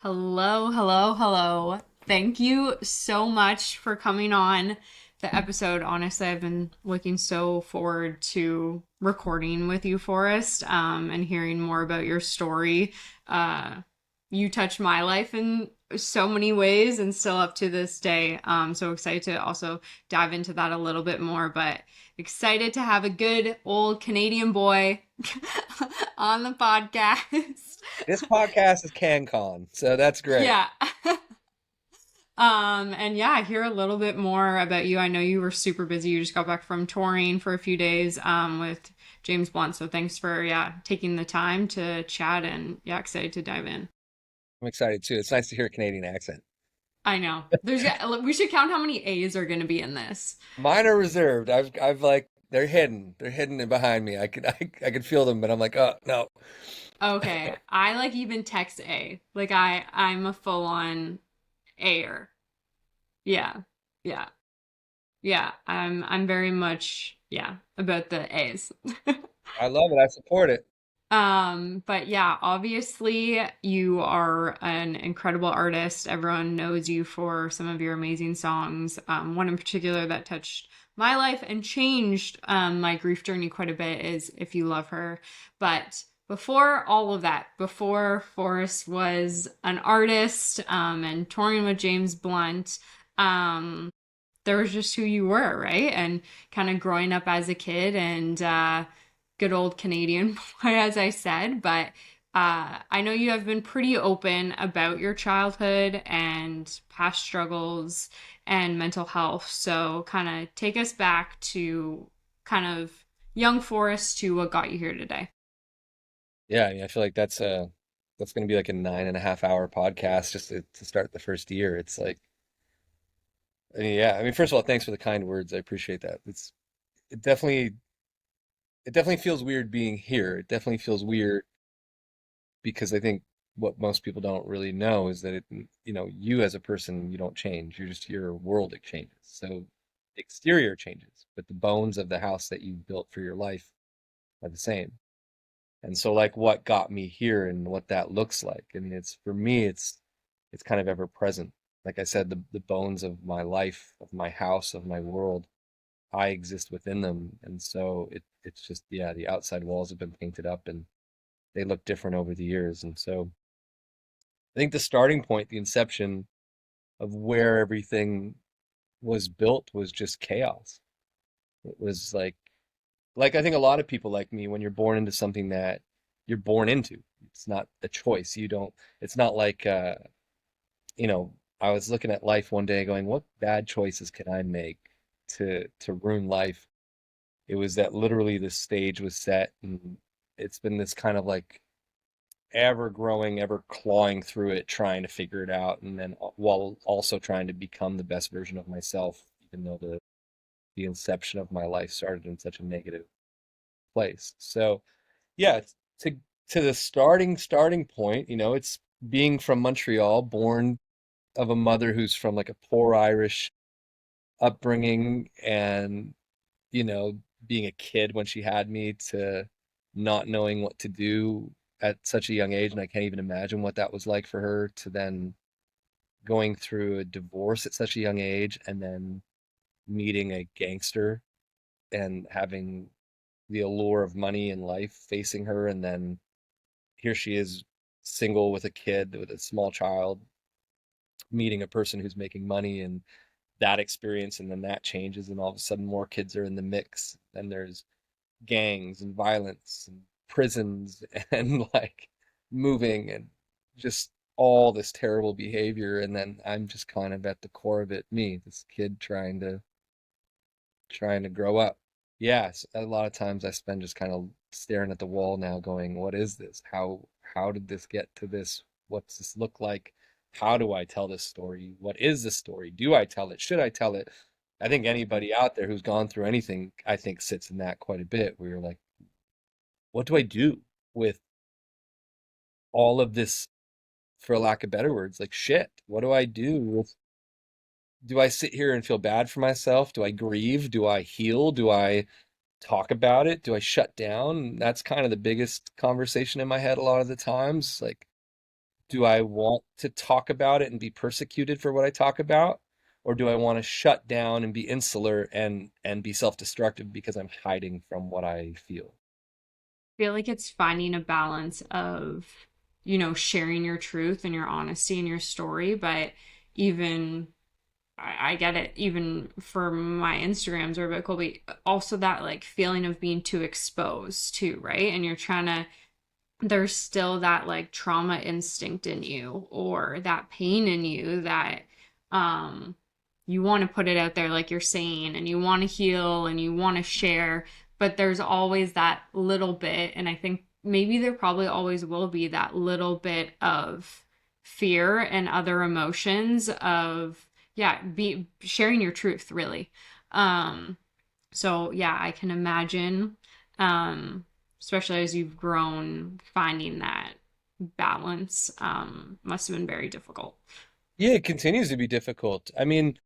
Hello, hello, hello. Thank you so much for coming on the episode. Honestly, I've been looking so forward to recording with you, Forest, and hearing more about your story. You touched my life in so many ways and still up to this day. So excited to also dive into that a little bit more, but excited to have a good old Canadian boy on the podcast. This podcast is CanCon, so that's great. Yeah. And yeah, hear a little bit more about you. I know you were super busy. You just got back from touring for a few days with James Blunt. So thanks for taking the time to chat and excited to dive in. I'm excited too. It's nice to hear a Canadian accent. I know. We should count how many A's are going to be in this. Mine are reserved. I've like they're hidden. They're hidden behind me. I could feel them, but I'm like, oh no. Okay, I like even text A. Like I'm a full on Aer. Yeah. Yeah. Yeah, I'm very much about the A's. I love it. I support it. But yeah, obviously you are an incredible artist. Everyone knows you for some of your amazing songs. One in particular that touched my life and changed my grief journey quite a bit is If You Love Her. But before all of that, before Forrest was an artist and touring with James Blunt, um, there was just who you were, right? And kind of growing up as a kid and good old Canadian boy, as I said. But I know you have been pretty open about your childhood and past struggles and mental health. So, kind of take us back to kind of young Forest to what got you here today. Yeah, I feel like that's gonna be like a 9.5 hour podcast just to start the first year. It's like yeah, first of all, thanks for the kind words. I appreciate that. It definitely it definitely feels weird being here. It definitely feels weird because I think what most people don't really know is that you as a person, you don't change. Your world it changes. So the exterior changes, but the bones of the house that you built for your life are the same. And so like what got me here and what that looks like. It's for me, it's kind of ever present. Like I said, the bones of my life, of my house, of my world, I exist within them. And so it's just, yeah, the outside walls have been painted up and they look different over the years. And so I think the starting point, the inception of where everything was built was just chaos. It was like I think a lot of people like me, when you're born into something that you're born into, it's not a choice. It's not like, you know, I was looking at life one day going, what bad choices can I make to ruin life? It was that literally the stage was set and it's been this kind of like ever growing, ever clawing through it, trying to figure it out, and then while also trying to become the best version of myself, even though the inception of my life started in such a negative place. So yeah, to to the starting point, it's being from Montreal, born of a mother who's from like a poor Irish upbringing, and you know, being a kid when she had me to not knowing what to do at such a young age. And I can't even imagine what that was like for her to then going through a divorce at such a young age and then meeting a gangster and having the allure of money and life facing her. And then here she is single with a kid, with a small child, meeting a person who's making money and that experience. And then that changes. And all of a sudden more kids are in the mix. And there's gangs and violence and prisons and like moving and just all this terrible behavior. And then I'm just kind of at the core of it, me, this kid trying to grow up. Yes, a lot of times I spend just kind of staring at the wall now going, what is this? How did this get to this? What's this look like? How do I tell this story? What is this story? Do I tell it? Should I tell it? I think anybody out there who's gone through anything, I think sits in that quite a bit where you're like, what do I do with all of this, for lack of better words, like shit? What do I do with, do I sit here and feel bad for myself? Do I grieve? Do I heal? Do I talk about it? Do I shut down? That's kind of the biggest conversation in my head a lot of the times. Like, do I want to talk about it and be persecuted for what I talk about? Or do I want to shut down and be insular and be self-destructive because I'm hiding from what I feel? Feel like it's finding a balance of, sharing your truth and your honesty and your story, but even I get it, even for my Instagrams are a bit cool, but also that like feeling of being too exposed too, right? And you're trying to, there's still that like trauma instinct in you or that pain in you that um you want to put it out there like you're saying, and you want to heal and you want to share, but there's always that little bit, and I think maybe there probably always will be that little bit of fear and other emotions of, yeah, be sharing your truth really. So yeah, I can imagine, um, especially as you've grown, finding that balance must have been very difficult. Yeah, it continues to be difficult. I mean,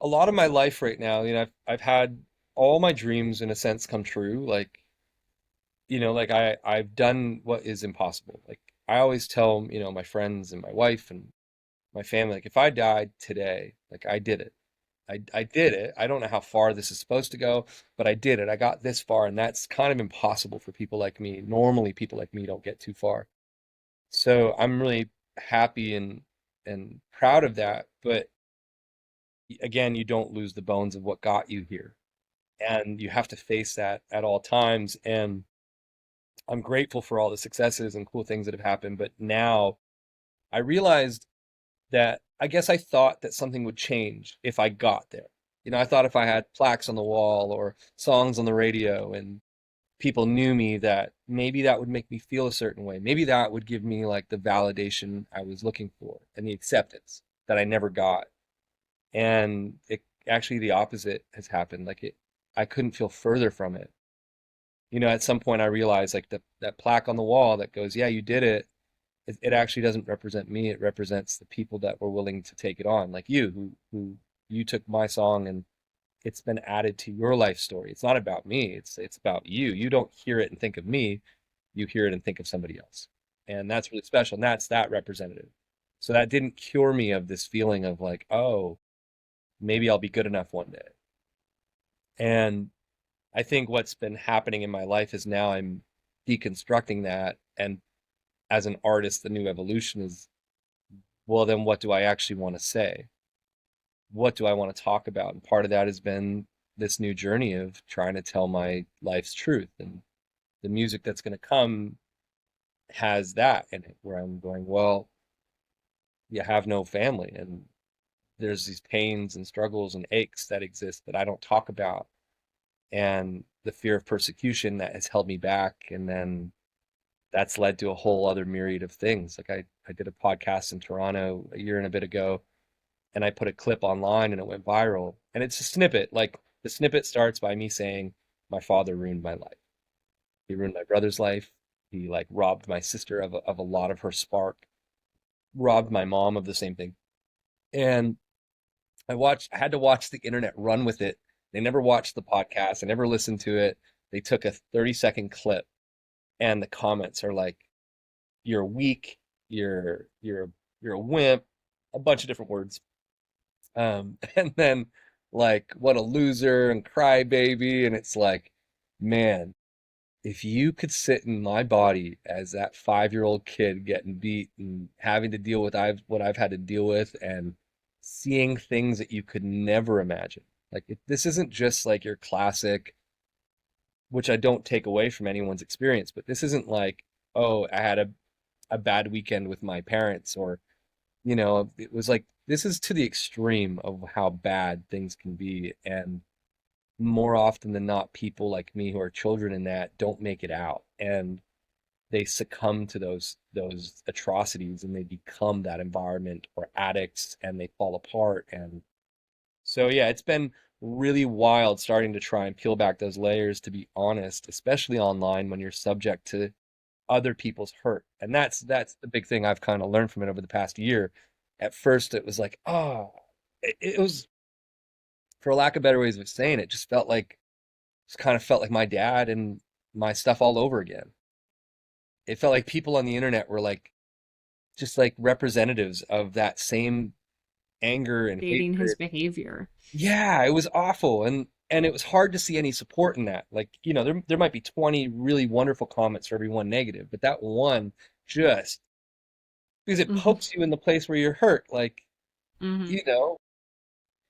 a lot of my life right now, I've had all my dreams in a sense come true. Like, like I've done what is impossible. Like I always tell, my friends and my wife and my family, like if I died today, like I did it. I did it. I don't know how far this is supposed to go, but I did it. I got this far, and that's kind of impossible for people like me. Normally, people like me don't get too far. So I'm really happy and proud of that. But again, you don't lose the bones of what got you here. And you have to face that at all times. And I'm grateful for all the successes and cool things that have happened. But now I realized that I guess I thought that something would change if I got there. I thought if I had plaques on the wall or songs on the radio and people knew me, that maybe that would make me feel a certain way. Maybe that would give me like the validation I was looking for and the acceptance that I never got. And it actually the opposite has happened. I couldn't feel further from it. At some point I realized like that plaque on the wall that goes, yeah, you did it. It actually doesn't represent me. It represents the people that were willing to take it on, like you, who you took my song and it's been added to your life story. It's not about me. It's about you. You don't hear it and think of me. You hear it and think of somebody else. And that's really special. And that's that representative. So that didn't cure me of this feeling of like, oh, maybe I'll be good enough one day. And I think what's been happening in my life is now I'm deconstructing that. And as an artist, the new evolution is, well, then what do I actually want to say? What do I want to talk about? And part of that has been this new journey of trying to tell my life's truth. And the music that's going to come has that in it, where I'm going, well, you have no family. And there's these pains and struggles and aches that exist that I don't talk about. And the fear of persecution that has held me back. And then that's led to a whole other myriad of things. Like I did a podcast in Toronto a year and a bit ago, and I put a clip online and it went viral. And it's a snippet. Like the snippet starts by me saying, my father ruined my life. He ruined my brother's life. He like robbed my sister of a lot of her spark, robbed my mom of the same thing. And I had to watch the internet run with it. They never watched the podcast. I never listened to it. They took a 30-second clip and the comments are like, you're weak, you're a wimp, a bunch of different words. And then like what a loser and crybaby. And it's like, man, if you could sit in my body as that 5-year-old kid getting beat and having to deal with what I've had to deal with and seeing things that you could never imagine. Like this isn't just like your classic, which I don't take away from anyone's experience, but this isn't like, oh, I had a bad weekend with my parents, or it was like this is to the extreme of how bad things can be. And more often than not, people like me who are children in that don't make it out, and they succumb to those atrocities and they become that environment or addicts and they fall apart. And so yeah, it's been really wild starting to try and peel back those layers, to be honest, especially online when you're subject to other people's hurt. And that's the big thing I've kind of learned from it over the past year. At first it was like, oh, it was, for lack of better ways of saying it, just felt like, just kind of felt like my dad and my stuff all over again. It felt like people on the internet were like just like representatives of that same anger and Dating his hatred. behavior. Yeah, it was awful. And it was hard to see any support in that. Like, there might be 20 really wonderful comments for every one negative, but that one just because it Hmm. pokes you in the place where you're hurt. Like, Hmm. you know,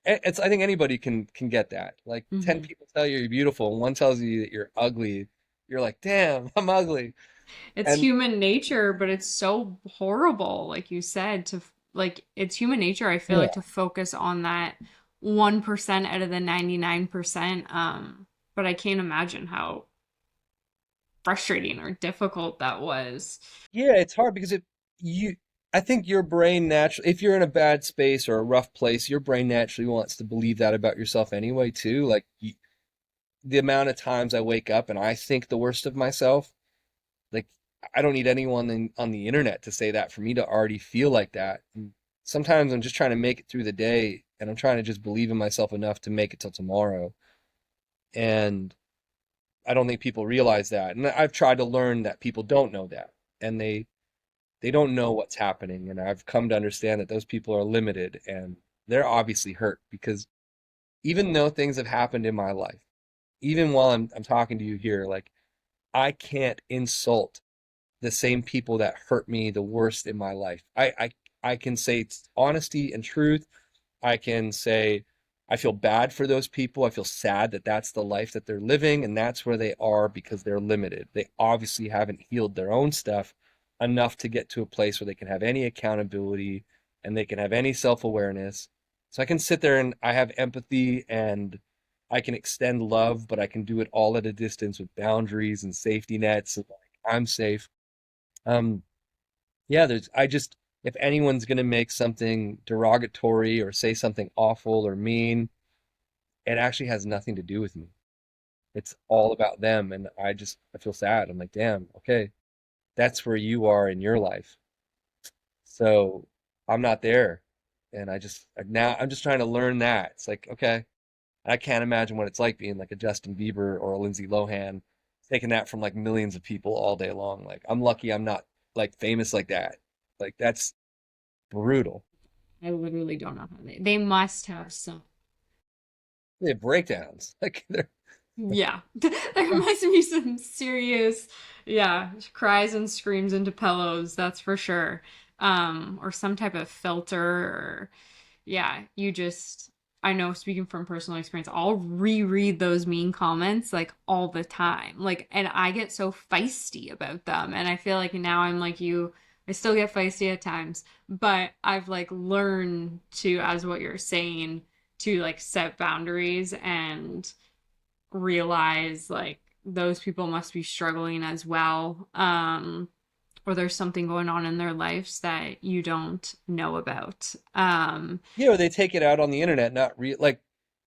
it's I think anybody can get that. Like 10 Hmm. people tell you you're beautiful and one tells you that you're ugly. You're like, "Damn, I'm ugly." It's And human nature, but it's so horrible, like you said, like it's human nature, I feel like, yeah. to focus on that 1% out of the 99%. But I can't imagine how frustrating or difficult that was. Yeah, it's hard because you I think your brain naturally, if you're in a bad space or a rough place, your brain naturally wants to believe that about yourself anyway too. Like the amount of times I wake up and I think the worst of myself, like I don't need anyone on the internet to say that for me to already feel like that. And sometimes I'm just trying to make it through the day and I'm trying to just believe in myself enough to make it till tomorrow. And I don't think people realize that. And I've tried to learn that people don't know that. And they don't know what's happening. And I've come to understand that those people are limited and they're obviously hurt because even though things have happened in my life, even while I'm talking to you here, like I can't insult the same people that hurt me the worst in my life. I can say it's honesty and truth. I can say I feel bad for those people. I feel sad that that's the life that they're living and that's where they are because they're limited. They obviously haven't healed their own stuff enough to get to a place where they can have any accountability and they can have any self-awareness. So I can sit there and I have empathy and I can extend love, but I can do it all at a distance with boundaries and safety nets. And like, I'm safe. Um, yeah, if anyone's going to make something derogatory or say something awful or mean, it actually has nothing to do with me. It's all about them. And I feel sad. I'm like, damn, okay, that's where you are in your life. So I'm not there. And now I'm just trying to learn that. It's like, okay, I can't imagine what it's like being like a Justin Bieber or a Lindsay Lohan, taking that from like millions of people all day long. Like, I'm lucky I'm not like famous like that. Like, that's brutal. I literally don't know how they must have some. They have breakdowns. Like they're Yeah, there must be some serious, yeah, cries and screams into pillows, that's for sure. Or some type of filter, or yeah, I know, speaking from personal experience, I'll reread those mean comments like all the time. Like, and I get so feisty about them. And I feel like now I'm like you, I still get feisty at times, but I've like learned to, as what you're saying, to like set boundaries and realize like those people must be struggling as well, or there's something going on in their lives that you don't know about. or they take it out on the internet, not real like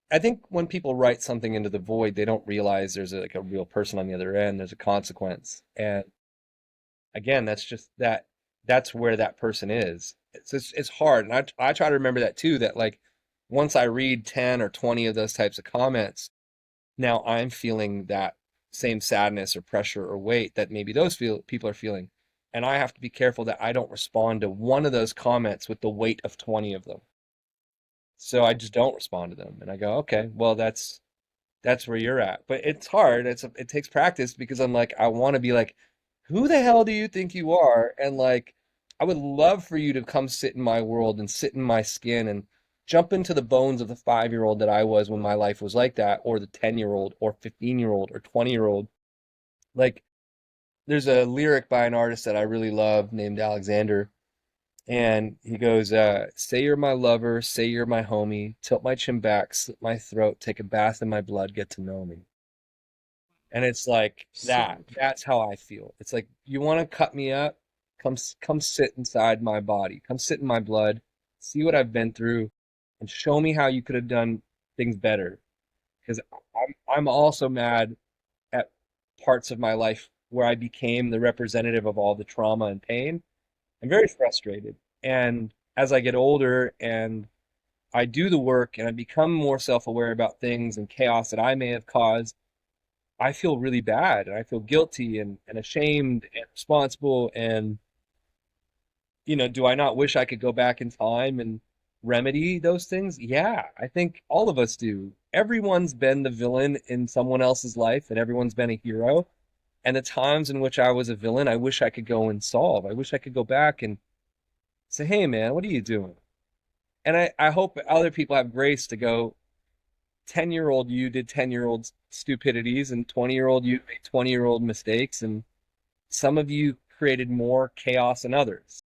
I think when people write something into the void, they don't realize there's like a real person on the other end, there's a consequence. And again, that's where that person is. It's hard. And I try to remember that too, that like once I read 10 or 20 of those types of comments, now I'm feeling that same sadness or pressure or weight that maybe people are feeling. And I have to be careful that I don't respond to one of those comments with the weight of 20 of them. So I just don't respond to them. And I go, okay, well, that's where you're at. But it's hard. It takes practice because I'm like, I want to be like, who the hell do you think you are? And like, I would love for you to come sit in my world and sit in my skin and jump into the bones of the 5-year-old that I was when my life was like that, or the 10-year-old, or 15-year-old, or 20-year-old. Like, there's a lyric by an artist that I really love named Alexander. And he goes, say you're my lover, say you're my homie, tilt my chin back, slit my throat, take a bath in my blood, get to know me. And it's like that. So true. That's how I feel. It's like you want to cut me up, come sit inside my body. Come sit in my blood. See what I've been through and show me how you could have done things better. Because I'm also mad at parts of my life where I became the representative of all the trauma and pain. I'm very frustrated. And as I get older and I do the work and I become more self-aware about things and chaos that I may have caused, I feel really bad and I feel guilty and ashamed and responsible. And do I not wish I could go back in time and remedy those things? Yeah, I think all of us do. Everyone's been the villain in someone else's life, and everyone's been a hero. And the times in which I was a villain, I wish I could go and solve. I wish I could go back and say, hey, man, what are you doing? And I hope other people have grace to go, 10-year-old you did 10-year-old stupidities, and 20-year-old you made 20-year-old mistakes. And some of you created more chaos than others.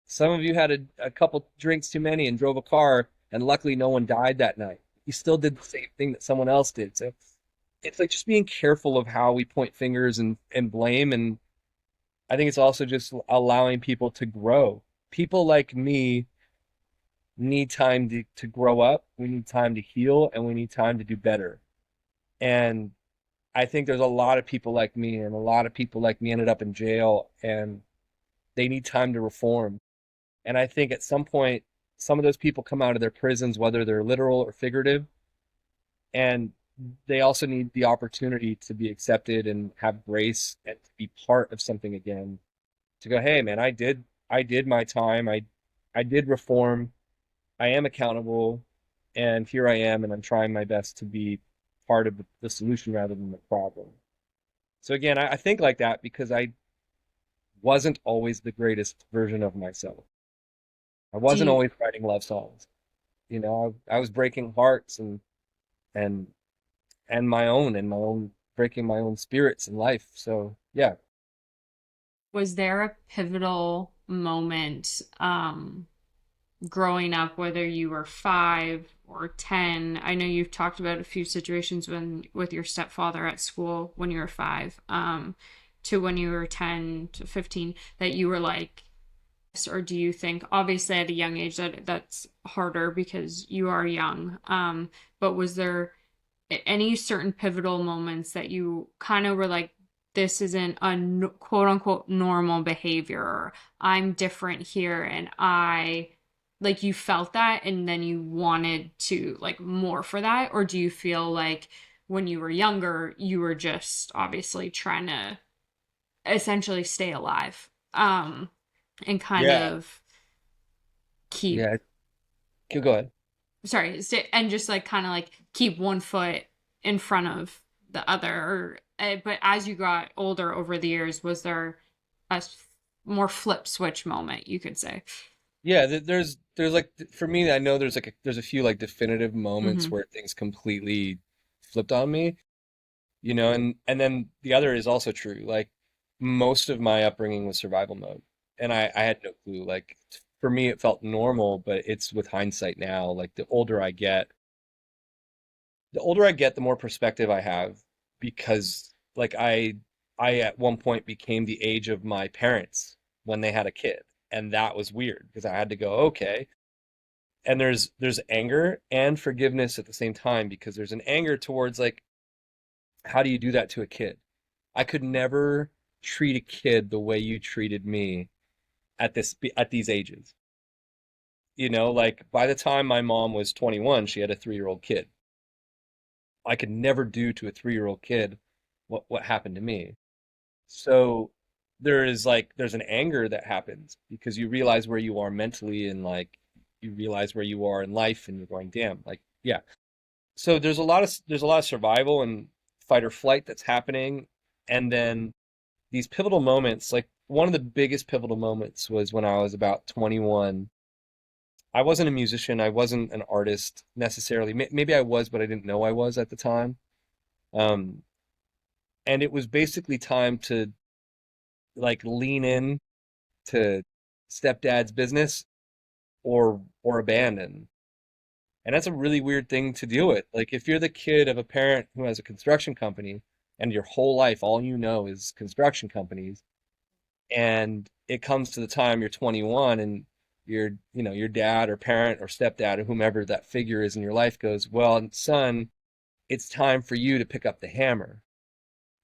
Some of you had a couple drinks too many and drove a car, and luckily no one died that night. You still did the same thing that someone else did. So it's like just being careful of how we point fingers and blame. And I think it's also just allowing people to grow. People like me need time to grow up. We need time to heal, and we need time to do better. And I think there's a lot of people like me, and a lot of people like me ended up in jail, and they need time to reform. And I think at some point, some of those people come out of their prisons, whether they're literal or figurative, and they also need the opportunity to be accepted and have grace and to be part of something again. To go, hey man, I did my time. I did reform. I am accountable, and here I am, and I'm trying my best to be part of the solution rather than the problem. So again, I think like that because I wasn't always the greatest version of myself. I Do wasn't you, always writing love songs. I was breaking hearts and and my own breaking my own spirits in life. So yeah, was there a pivotal moment growing up, whether you were 5 or 10? I know you've talked about a few situations when with your stepfather at school when you were 5, to when you were 10 to 15, that you were like, or do you think, obviously at a young age that that's harder because you are young, but was there any certain pivotal moments that you kind of were like, this isn't a quote unquote normal behavior, or I'm different here, and I like you felt that and then you wanted to like more for that? Or do you feel like when you were younger, you were just obviously trying to essentially stay alive, and kind yeah, of keep, yeah. Go ahead. sorry, and just like kind of like keep one foot in front of the other? Or, but as you got older over the years, was there a more flip switch moment, you could say? Yeah, there's like for me, I know there's a few like definitive moments Mm-hmm. where things completely flipped on me, and then the other is also true. Like most of my upbringing was survival mode, and I had no clue. Like for me, it felt normal, but it's with hindsight now. Like the older I get, the more perspective I have because like I at one point became the age of my parents when they had a kid, and that was weird because I had to go, okay. And there's anger and forgiveness at the same time because there's an anger towards like how do you do that to a kid? I could never treat a kid the way you treated me at these ages. Like by the time my mom was 21, she had a 3-year-old kid. I could never do to a 3-year-old kid what happened to me. So there's an anger that happens because you realize where you are mentally and like you realize where you are in life and you're going, damn, like yeah. So there's a lot of survival and fight or flight that's happening. And then these pivotal moments, like one of the biggest pivotal moments was when I was about 21. I wasn't a musician, I wasn't an artist necessarily. Maybe I was, but I didn't know I was at the time. Um, and it was basically time to like lean in to stepdad's business or abandon. And that's a really weird thing to deal with. Like if you're the kid of a parent who has a construction company and your whole life all you know is construction companies, and it comes to the time you're 21 and your dad or parent or stepdad or whomever that figure is in your life goes, well, son, it's time for you to pick up the hammer.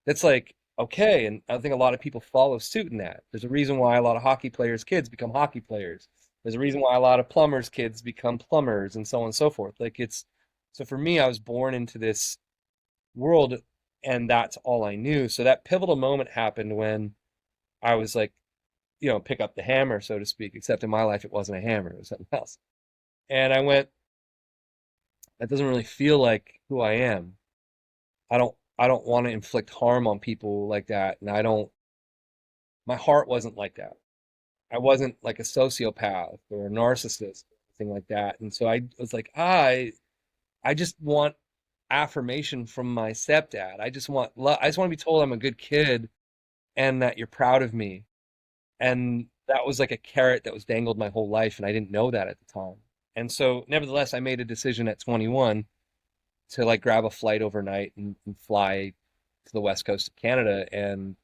That's like, okay. And I think a lot of people follow suit in that. There's a reason why a lot of hockey players' kids become hockey players. There's a reason why a lot of plumbers' kids become plumbers and so on and so forth. Like so for me, I was born into this world and that's all I knew. So that pivotal moment happened when I was like pick up the hammer, so to speak, except in my life it wasn't a hammer, it was something else. And I went, that doesn't really feel like who I am. I don't want to inflict harm on people like that. And my heart wasn't like that. I wasn't like a sociopath or a narcissist or anything like that. And so I was like, I just want affirmation from my stepdad. I just want love. I just want to be told I'm a good kid and that you're proud of me. And that was like a carrot that was dangled my whole life, and I didn't know that at the time. And so, nevertheless, I made a decision at 21 to like grab a flight overnight and fly to the west coast of Canada and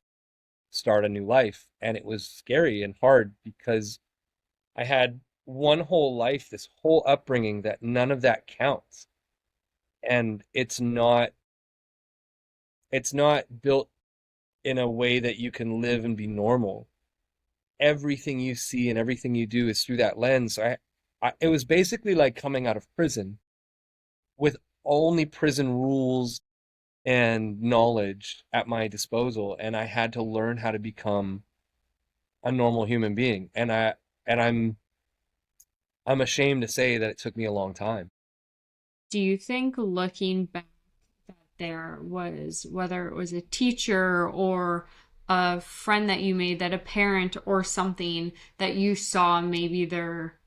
start a new life. And it was scary and hard because I had one whole life, this whole upbringing that none of that counts. And it's not built in a way that you can live and be normal. Everything you see and everything you do is through that lens. It was basically like coming out of prison with only prison rules and knowledge at my disposal, and I had to learn how to become a normal human being. And I'm ashamed to say that it took me a long time. Do you think looking back that there was, whether it was a teacher or a friend that you made, that a parent or something that you saw maybe their,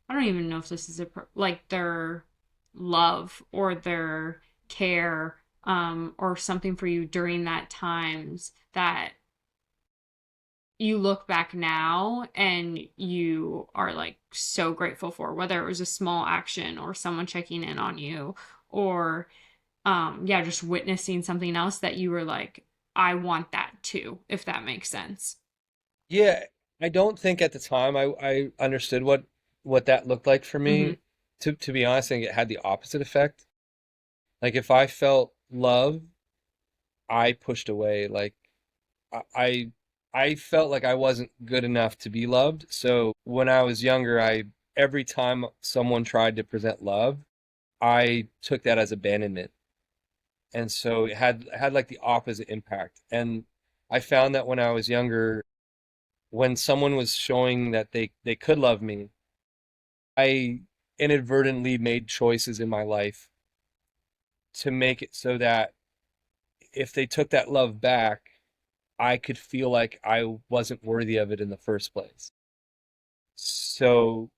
I don't even know if this is like their love or their care, or something for you during that times that you look back now and you are like so grateful for, whether it was a small action or someone checking in on you, or yeah, just witnessing something else that you were like, I want that too, if that makes sense. Yeah, I don't think at the time I understood what that looked like for Hmm. me. To be honest, I think it had the opposite effect. Like if I felt love, I pushed away. Like I I I felt like I wasn't good enough to be loved. So when I was younger, I every time someone tried to present love, I took that as abandonment. And so it had like the opposite impact. And I found that when I was younger, when someone was showing that they could love me, I inadvertently made choices in my life to make it so that if they took that love back, I could feel like I wasn't worthy of it in the first place. So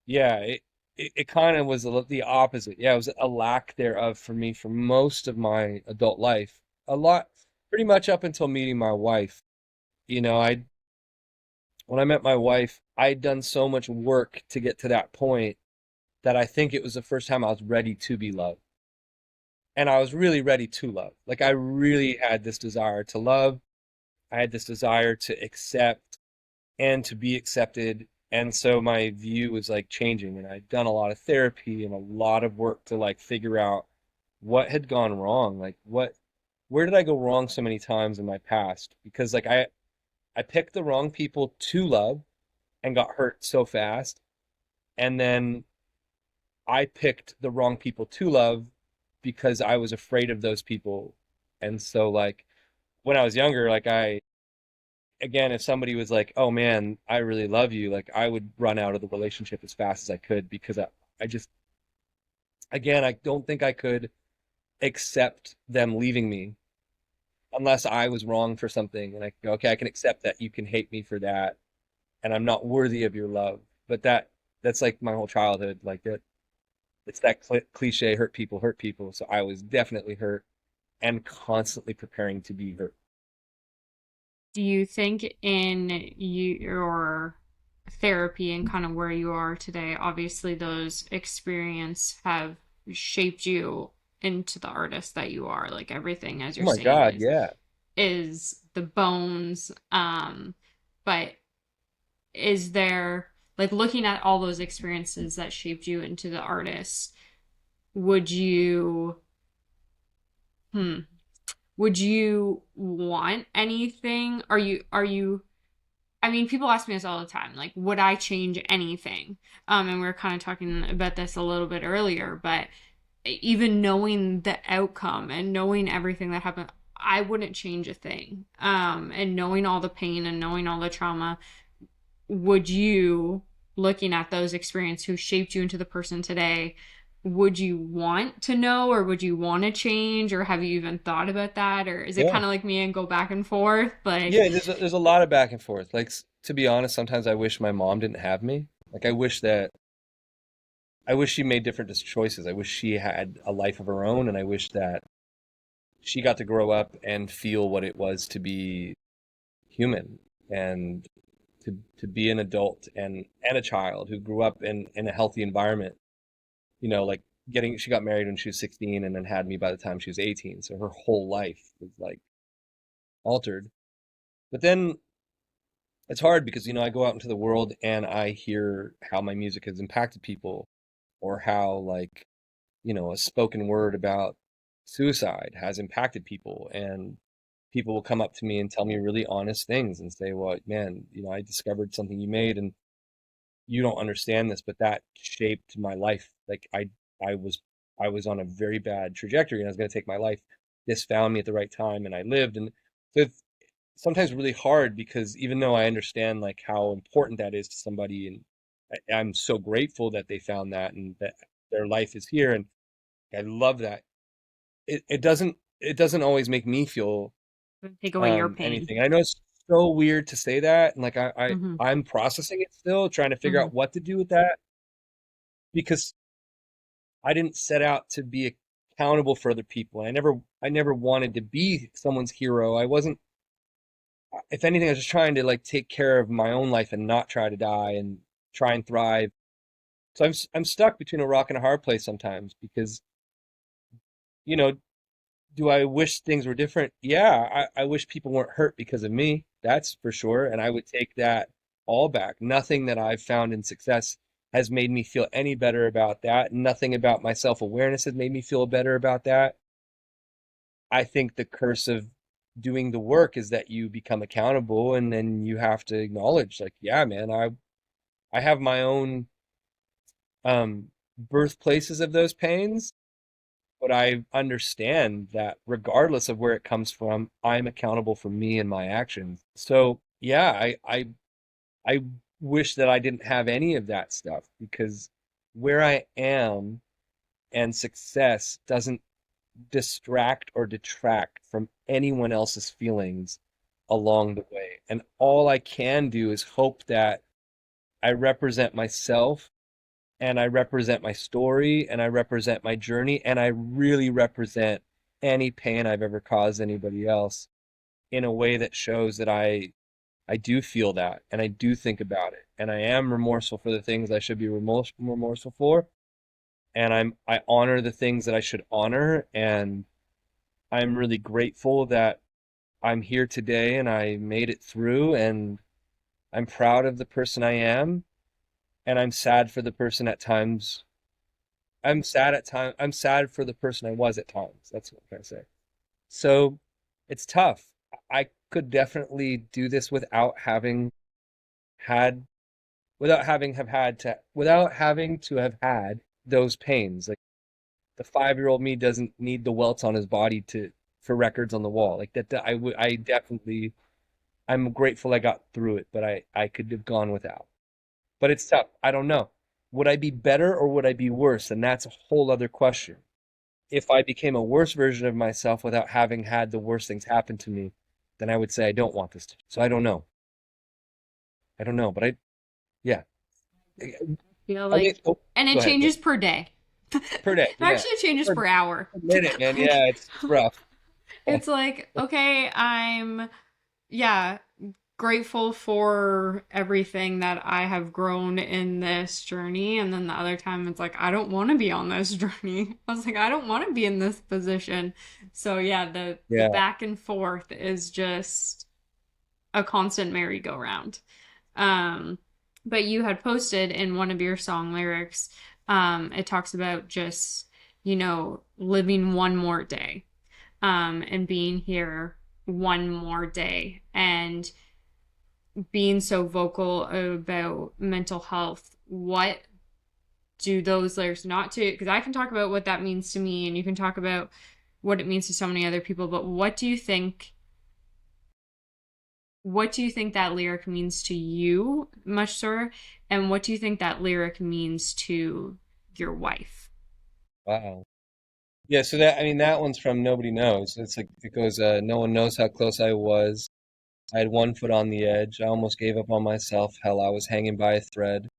yeah, it kind of was the opposite. Yeah, it was a lack thereof for me for most of my adult life. A lot, pretty much up until meeting my wife. I when I met my wife, I'd done so much work to get to that point that I think it was the first time I was ready to be loved. And I was really ready to love. Like I really had this desire to love. I had this desire to accept and to be accepted. And so my view was like changing, and I'd done a lot of therapy and a lot of work to like figure out what had gone wrong. Like where did I go wrong so many times in my past? Because like I picked the wrong people to love and got hurt so fast. And then I picked the wrong people to love because I was afraid of those people. And so like when I was younger, like again, if somebody was like, "Oh man, I really love you," like I would run out of the relationship as fast as I could because I just, again, I don't think I could accept them leaving me unless I was wrong for something. And I go, okay, I can accept that you can hate me for that, and I'm not worthy of your love. But that's like my whole childhood. Like it's that cliche, hurt people hurt people. So I was definitely hurt and constantly preparing to be hurt. Do you think in your therapy and kind of where you are today, obviously those experience have shaped you into the artist that you are, like everything as Oh you're my saying God, yeah. is the bones, but is there, like, looking at all those experiences that shaped you into the artist, would you hmm would you want anything? Are you I mean, people ask me this all the time. Like, would I change anything? And we were kind of talking about this a little bit earlier, but even knowing the outcome and knowing everything that happened, I wouldn't change a thing. And knowing all the pain and knowing all the trauma, would you, looking at those experiences who shaped you into the person today, would you want to know, or would you want to change, or have you even thought about that? Or is it Yeah. kind of like me and go back and forth? Like, Yeah, there's a lot of back and forth. Like to be honest, sometimes I wish my mom didn't have me. Like I wish she made different choices. I wish she had a life of her own, and I wish that she got to grow up and feel what it was to be human and to be an adult and a child who grew up in a healthy environment. Like she got married when she was 16 and then had me by the time she was 18. So her whole life was like altered. But then it's hard because I go out into the world and I hear how my music has impacted people, or how like a spoken word about suicide has impacted people, and people will come up to me and tell me really honest things and say, well, man, I discovered something you made, and you don't understand this, but that shaped my life. Like I was I was on a very bad trajectory and I was going to take my life. This found me at the right time and I lived. And so it's sometimes really hard because even though I understand like how important that is to somebody, and I'm so grateful that they found that and that their life is here, and I love that. It doesn't always make me feel take away your pain. anything. I know it's so weird to say that, and like Hmm. I'm processing it still, trying to figure Hmm. out what to do with that, because I didn't set out to be accountable for other people. I never wanted to be someone's hero. I wasn't. If anything, I was just trying to like take care of my own life and not try to die and try and thrive. So I'm stuck between a rock and a hard place sometimes because you know do I wish things were different? Yeah, I wish people weren't hurt because of me. That's for sure. And I would take that all back. Nothing that I've found in success has made me feel any better about that. Nothing about my self awareness has made me feel better about that. I think the curse of doing the work is that you become accountable and then you have to acknowledge, like, yeah, man, I have my own birthplaces of those pains, but I understand that regardless of where it comes from, I'm accountable for me and my actions. So yeah, I wish that I didn't have any of that stuff, because where I am and success doesn't distract or detract from anyone else's feelings along the way. And all I can do is hope that I represent myself, and I represent my story, and I represent my journey, and I really represent any pain I've ever caused anybody else in a way that shows that I do feel that and I do think about it, and I am remorseful for the things I should be remorseful for, and I honor the things that I should honor, and I'm really grateful that I'm here today and I made it through, and I'm proud of the person I am, and I'm sad for the person at times I'm sad for the person I was at times. That's what I'm trying to say. So it's tough. I could definitely do this had without having to have had those pains. Like the 5-year-old me doesn't need the welts on his body to for records on the wall. Like that I definitely I'm grateful I got through it, but I could have gone without. But it's tough. I don't know. Would I be better or would I be worse? And that's a whole other question. If I became a worse version of myself without having had the worst things happen to me, then I would say I don't want this. So I don't know. I don't know, but yeah. Feel I think, like, oh, and it go ahead. changes per day. Per day, yeah. Actually, it changes Per per hour. minute, man. Like, Yeah, it's rough. it's like, okay, yeah, grateful for everything that I have grown in this journey. And then the other time, it's like, I don't want to be on this journey. I was like, I don't want to be in this position. So yeah, the Yeah. back and forth is just a constant merry-go-round. Um, but you had posted in one of your song lyrics, it talks about just, living one more day, and being here one more day, and being so vocal about mental health. What do those lyrics not to, because I can talk about what that means to me and you can talk about what it means to so many other people, but what do you think what do you think that lyric means to you, much sir? And what do you think that lyric means to your wife? Wow. Yeah, so that, I mean, that one's from Nobody Knows. It's like, it goes, no one knows how close I was. I had one foot on the edge. I almost gave up on myself. Hell, I was hanging by a thread.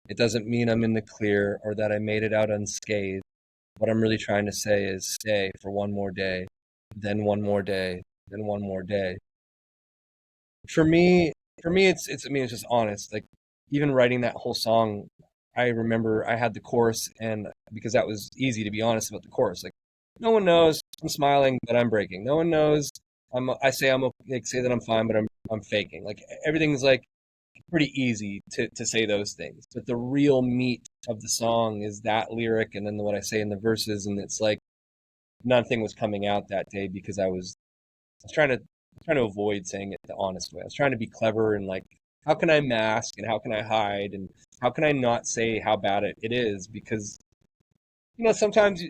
It doesn't mean I'm in the clear or that I made it out unscathed. What I'm really trying to say is stay for one more day, then one more day, then one more day. For me, I mean, it's just honest. Like, even writing that whole song, I remember I had the chorus, and because that was easy to be honest about the chorus. Like, no one knows I'm smiling, but I'm breaking. No one knows I say I'm okay, like, say that I'm fine, but I'm faking. Like, everything's like pretty easy to say those things. But the real meat of the song is that lyric, and then what I say in the verses, and it's like nothing was coming out that day because I was trying to avoid saying it the honest way. I was trying to be clever and like, how can I mask and how can I hide and how can I not say how bad it is? Because, sometimes,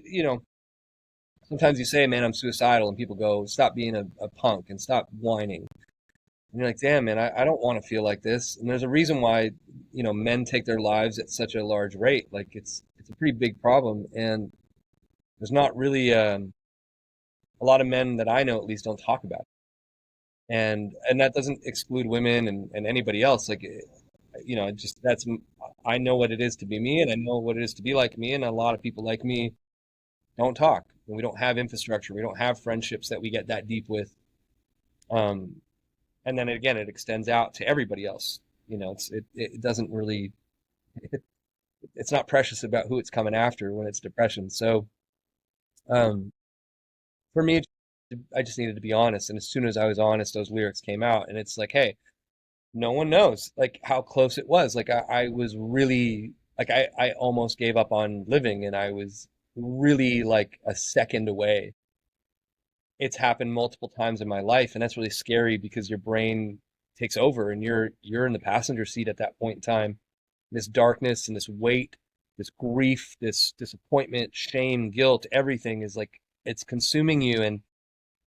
sometimes you say, man, I'm suicidal, and people go, stop being a punk and stop whining. And you're like, damn, man, I don't want to feel like this. And there's a reason why, men take their lives at such a large rate. Like, it's a pretty big problem. And there's not really a lot of men that I know at least don't talk about it. And that doesn't exclude women and anybody else. Like, just I know what it is to be me, and I know what it is to be like me, and a lot of people like me don't talk, and we don't have infrastructure, we don't have friendships that we get that deep with. um and then again, it extends out to everybody else. It doesn't really, it's not precious about who it's coming after when it's depression. So um for me, I just needed to be honest, and as soon as I was honest, those lyrics came out, and it's like, hey, no one knows like how close it was. Like, I was really like, I almost gave up on living, and I was really like a second away. It's happened multiple times in my life, and that's really scary because your brain takes over, and you're in the passenger seat at that point in time. This darkness and this weight, this grief, this disappointment, shame, guilt, everything is like, it's consuming you, and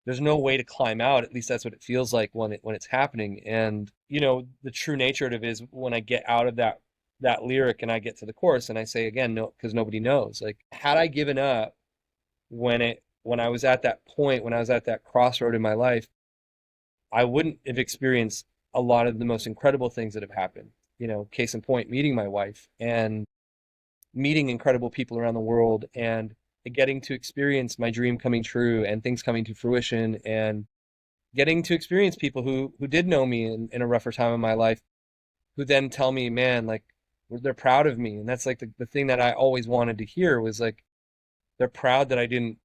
there's no way to climb out. At least that's what it feels like when it's happening. And the true nature of it is when I get out of that lyric and I get to the chorus and I say again, no, because nobody knows. Like, had I given up when I was at that point, when I was at that crossroad in my life, I wouldn't have experienced a lot of the most incredible things that have happened. Case in point, meeting my wife and meeting incredible people around the world, and getting to experience my dream coming true and things coming to fruition, and getting to experience people who did know me in a rougher time in my life, who then tell me, man, like, they're proud of me. And that's like the thing that I always wanted to hear was like, they're proud that I didn't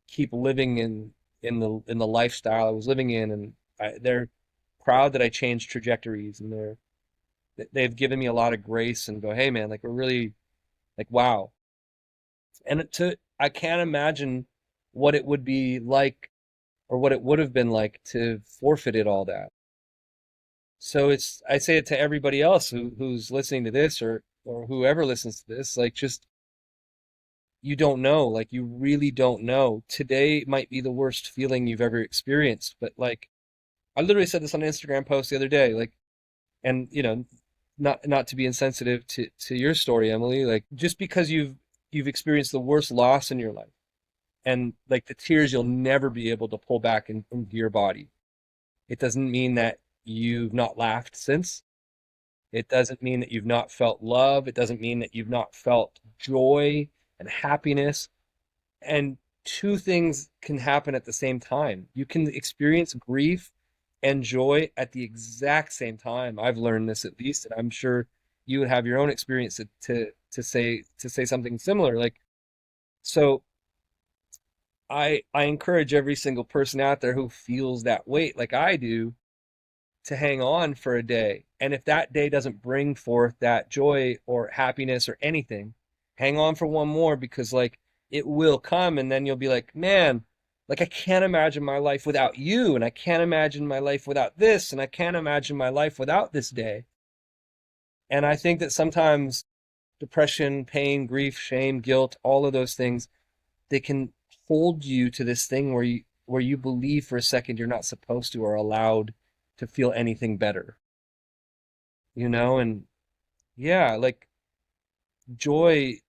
keep living in the lifestyle I was living in, and they're proud that I changed trajectories, and they've given me a lot of grace and go, hey man, like, we're really like, wow. And I can't imagine what it would be like, or what it would have been like to forfeited all that. So I say it to everybody else who's listening to this, or whoever listens to this, like, just, you don't know, like, you really don't know. Today might be the worst feeling you've ever experienced, but like, I literally said this on an Instagram post the other day, like, and not to be insensitive to your story, Emily, like, just because you've experienced the worst loss in your life, and like the tears you'll never be able to pull back into your body, it doesn't mean that you've not laughed since. It doesn't mean that you've not felt love. It doesn't mean that you've not felt joy and happiness. And two things can happen at the same time. You can experience grief and joy at the exact same time. I've learned this, at least, and I'm sure you would have your own experience to say something similar. Like, so I encourage every single person out there who feels that weight like I do to hang on for a day. And if that day doesn't bring forth that joy or happiness or anything, hang on for one more, because like, it will come, and then you'll be like, man, like, I can't imagine my life without you, and I can't imagine my life without this, and I can't imagine my life without this day. And I think that sometimes depression, pain, grief, shame, guilt, all of those things, they can hold you to this thing where you believe for a second you're not supposed to or allowed to feel anything better, you know? And yeah, like joy,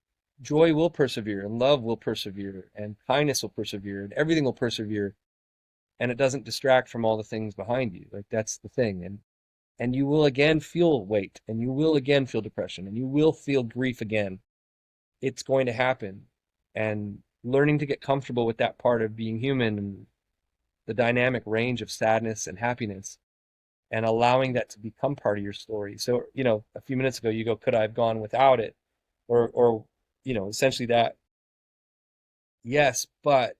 joy will persevere, and love will persevere, and kindness will persevere, and everything will persevere, and it doesn't distract from all the things behind you. Like that's the thing. And you will again feel weight, and you will again feel depression, and you will feel grief again. It's going to happen. And learning to get comfortable with that part of being human and the dynamic range of sadness and happiness, and allowing that to become part of your story. So, a few minutes ago you go, could I have gone without it? Or, essentially that, yes, but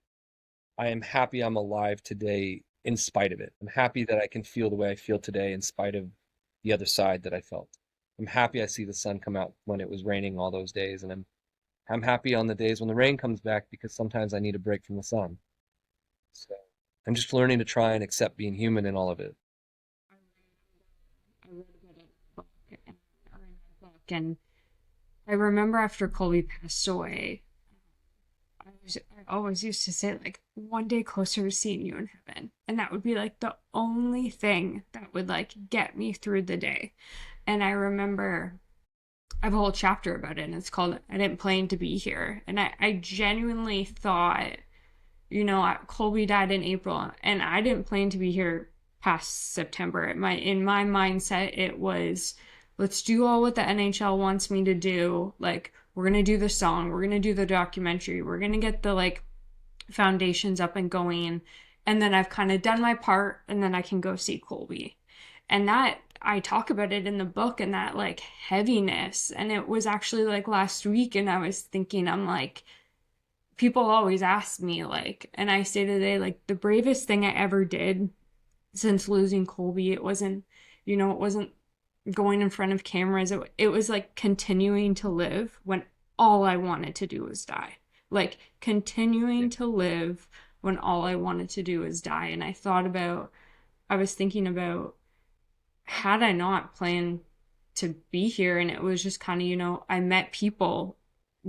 I am happy I'm alive today in spite of it. I'm happy that I can feel the way I feel today in spite of the other side that I felt. I'm happy I see the sun come out when it was raining all those days, and I'm happy on the days when the rain comes back because sometimes I need a break from the sun. So I'm just learning to try and accept being human in all of it. I read about it in a book, or in a book, and I remember after Colby passed away, I always used to say, like, one day closer to seeing you in heaven. And that would be like the only thing that would like get me through the day. And I remember I have a whole chapter about it, and it's called I Didn't Plan to Be Here. And I genuinely thought, Colby died in April, and I didn't plan to be here past September. In my mindset, it was, let's do all what the NHL wants me to do. Like, we're gonna do the song, we're gonna do the documentary, we're gonna get the like foundations up and going, and then I've kind of done my part, and then I can go see Colby. And that I talk about it in the book, and that like heaviness. And it was actually like last week, and I was thinking, I'm like, people always ask me, like, and I say today, like, the bravest thing I ever did since losing Colby, it wasn't going in front of cameras. It was like continuing to live when all I wanted to do was die. Like, continuing to live when all I wanted to do was die. And I was thinking about, had I not planned to be here, and it was just kind of, I met people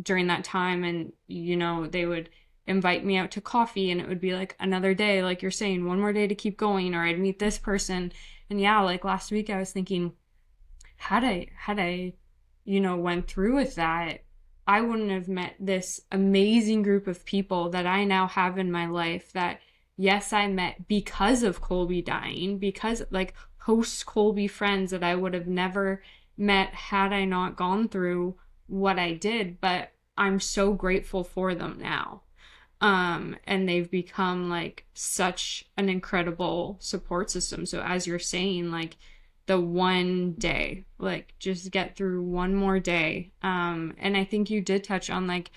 during that time, and they would invite me out to coffee, and it would be like another day, like you're saying, one more day to keep going, or I'd meet this person. And yeah, like last week I was thinking, had I went through with that, I wouldn't have met this amazing group of people that I now have in my life, that yes, I met because of Colby dying, because like post Colby friends that I would have never met had I not gone through what I did. But I'm so grateful for them now. And they've become like such an incredible support system. So as you're saying, like, the one day, like, just get through one more day. And I think you did touch on like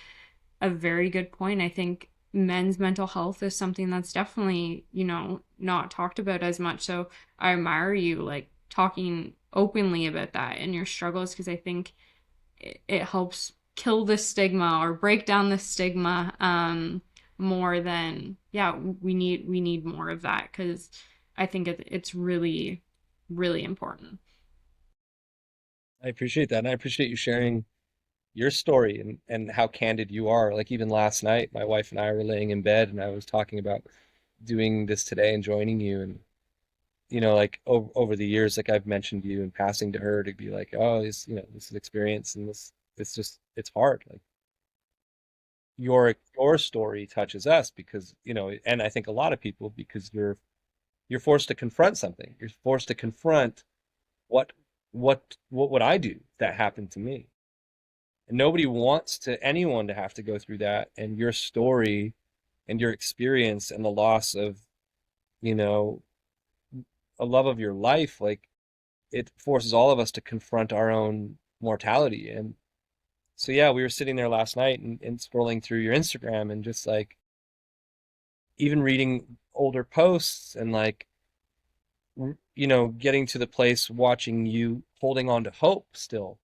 a very good point. I think men's mental health is something that's definitely, not talked about as much. So I admire you like talking openly about that and your struggles, because I think it helps kill the stigma or break down the stigma, more than, yeah, we need more of that, because I think it's really, really important. I appreciate that. And I appreciate you sharing your story and how candid you are. Like even last night, my wife and I were laying in bed and I was talking about doing this today and joining you. And, like over the years, like I've mentioned you in passing to her to be like, oh, this is experience and it's hard. Like your story touches us because, and I think a lot of people, because you're forced to confront something. You're forced to confront what what would I do if that happened to me? And nobody wants anyone to have to go through that. And your story and your experience and the loss of, you know, a love of your life, like it forces all of us to confront our own mortality. And so yeah, we were sitting there last night and scrolling through your Instagram and just like even reading older posts and like getting to the place watching you holding on to hope still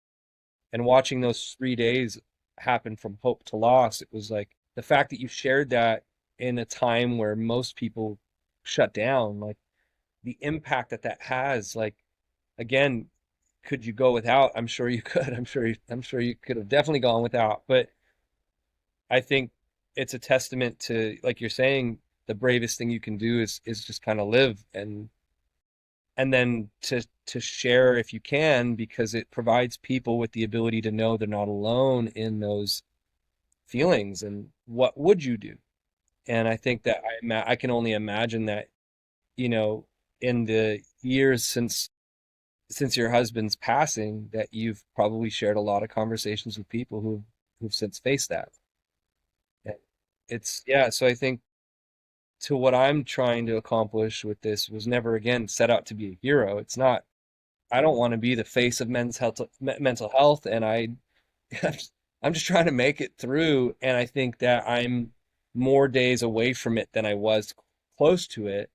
and watching those 3 days happen from hope to loss. It was like the fact that you shared that in a time where most people shut down, like the impact that that has. Like again, could you go without? I'm sure you could. I'm sure you could have definitely gone without. But I think it's a testament to, like you're saying, the bravest thing you can do is just kind of live. And and then to share if you can, because it provides people with the ability to know they're not alone in those feelings. And what would you do? And I think that I can only imagine that, you know, in the years since your husband's passing, that you've probably shared a lot of conversations with people who've since faced that. And it's, yeah, so I think to what I'm trying to accomplish with this was never again set out to be a hero. It's not, I don't want to be the face of mental health, and I'm just trying to make it through. And I think that I'm more days away from it than I was close to it.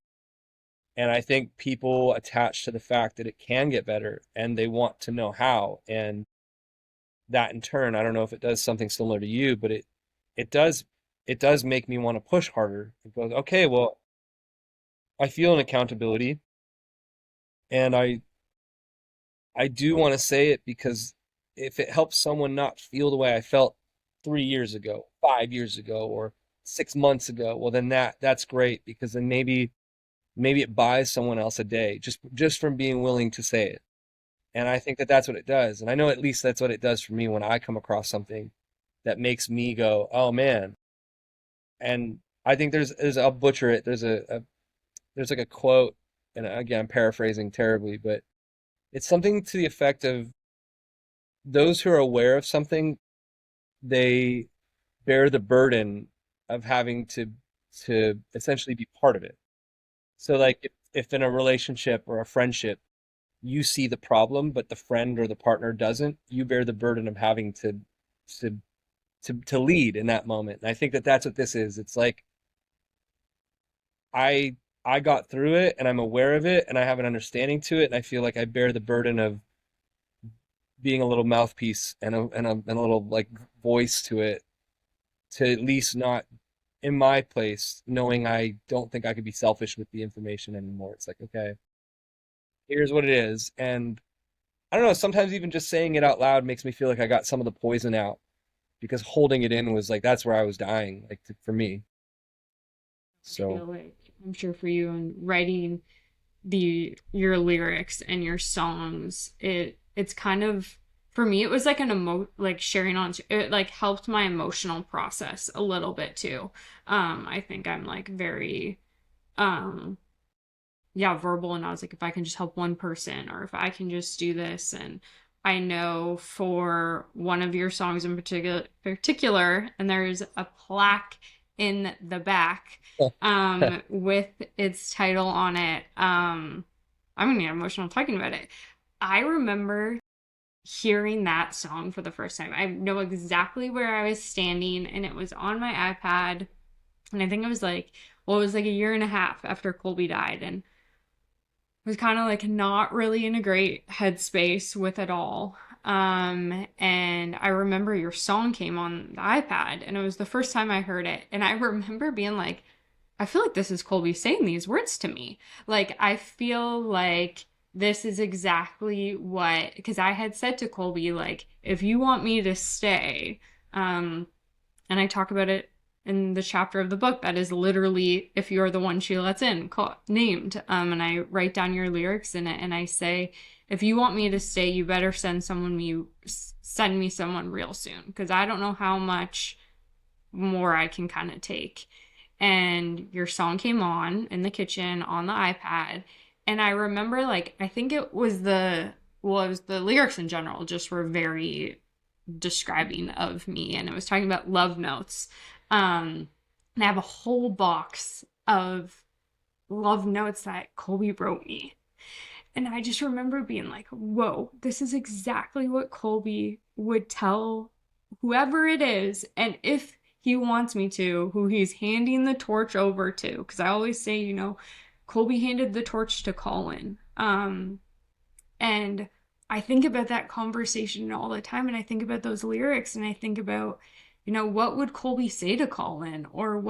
And I think people attach to the fact that it can get better and they want to know how. And that in turn, I don't know if it does something similar to you, but it does it does make me want to push harder. It goes, okay, well, I feel an accountability, and I do want to say it, because if it helps someone not feel the way I felt 3 years ago, 5 years ago, or 6 months ago, well then that's great, because then maybe it buys someone else a day just from being willing to say it. And I think that that's what it does. And I know at least that's what it does for me when I come across something that makes me go, "Oh man." And I think there's I'll butcher it. There's like a quote, and again I'm paraphrasing terribly, but it's something to the effect of, those who are aware of something, they bear the burden of having to essentially be part of it. So like if in a relationship or a friendship you see the problem but the friend or the partner doesn't, you bear the burden of having to to lead in that moment. And I think that that's what this is. It's like I I got through it and I'm aware of it and I have an understanding to it, and I feel like I bear the burden of being a little mouthpiece and a little like voice to it, to at least not, in my place, knowing I don't think I could be selfish with the information anymore. It's like, okay, here's what it is. And I don't know, sometimes even just saying it out loud makes me feel like I got some of the poison out, because holding it in was like, that's where I was dying, like for me. I So feel like I'm sure for you and writing the your lyrics and your songs, it's kind of, for me it was like an like sharing on, it like helped my emotional process a little bit too. I think I'm like very um yeah, verbal, and I was like, if I can just help one person, or if I can just do this. And I know for one of your songs in particular, and there's a plaque in the back with its title on it. I'm gonna get emotional talking about it. I remember hearing that song for the first time. I know exactly where I was standing, and it was on my iPad. And I think it was like, well, it was like a year and a half after Colby died, and was kind of like not really in a great headspace with it all. And I remember your song came on the iPad, and it was the first time I heard it. And I remember being like, I feel like this is Colby saying these words to me. Like, I feel like this is exactly what, because I had said to Colby, like, if you want me to stay, um, and I talk about it in the chapter of the book that is literally "If You're the One She Lets In" named, and I write down your lyrics in it, and I say, if you want me to stay, you better send me someone real soon, because I don't know how much more I can kind of take. And your song came on in the kitchen on the iPad, and I remember, like, I think it was well, it was the lyrics in general just were very describing of me, and it was talking about love notes. And I have a whole box of love notes that Colby wrote me. And I just remember being like, whoa, this is exactly what Colby would tell whoever it is. And if he wants me to, who he's handing the torch over to. Because I always say, Colby handed the torch to Colin. And I think about that conversation all the time, and I think about those lyrics, and I think about, what would Colby say to Colin? Or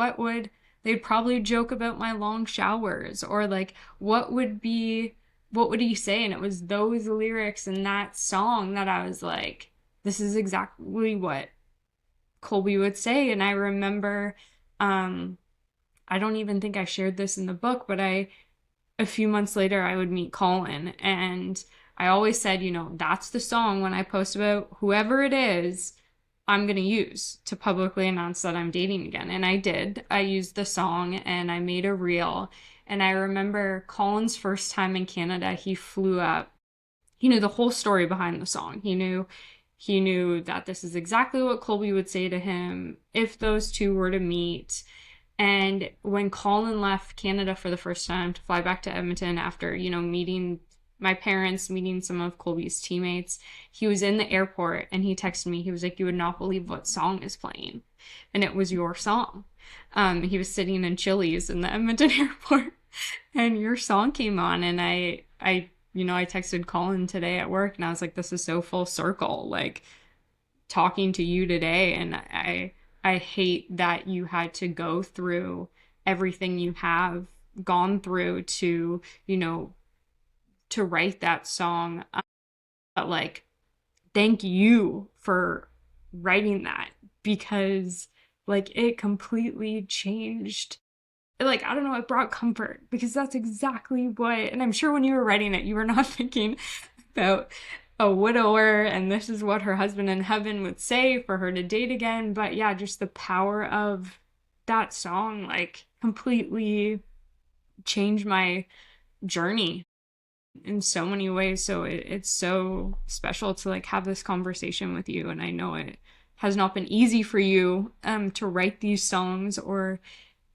they'd probably joke about my long showers, or like, what would he say? And it was those lyrics and that song that I was like, this is exactly what Colby would say. And I remember, I don't even think I shared this in the book, but a few months later, I would meet Colin. And I always said, that's the song when I post about whoever it is, I'm going to use to publicly announce that I'm dating again. And I did. I used the song and I made a reel. And I remember Colin's first time in Canada, he flew up. He knew the whole story behind the song. He knew that this is exactly what Colby would say to him if those two were to meet. And when Colin left Canada for the first time to fly back to Edmonton after, meeting my parents, meeting some of Colby's teammates, he was in the airport and he texted me. He was like, "You would not believe what song is playing." And it was your song. He was sitting in Chili's in the Edmonton airport and your song came on. And I texted Colin today at work and I was like, this is so full circle. Like, talking to you today, and I hate that you had to go through everything you have gone through to, to write that song. But like, thank you for writing that, because like it completely changed, like, I don't know, it brought comfort, because that's exactly what, and I'm sure when you were writing it, you were not thinking about a widower and this is what her husband in heaven would say for her to date again. But yeah, just the power of that song, like, completely changed my journey in so many ways. So it's so special to like have this conversation with you. And I know it has not been easy for you to write these songs or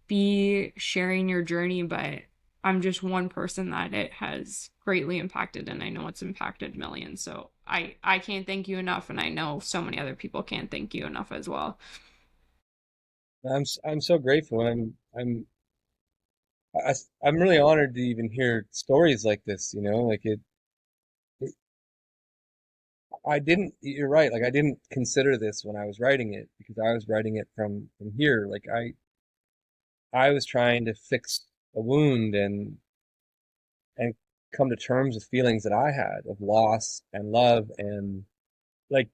be sharing your journey, but I'm just one person that it has greatly impacted, and I know it's impacted millions. So I can't thank you enough, and I know so many other people can't thank you enough as well. I'm so grateful. I'm really honored to even hear stories like this, like it I didn't, you're right. Like I didn't consider this when I was writing it because I was writing it from here. Like I was trying to fix a wound and come to terms with feelings that I had of loss and love and like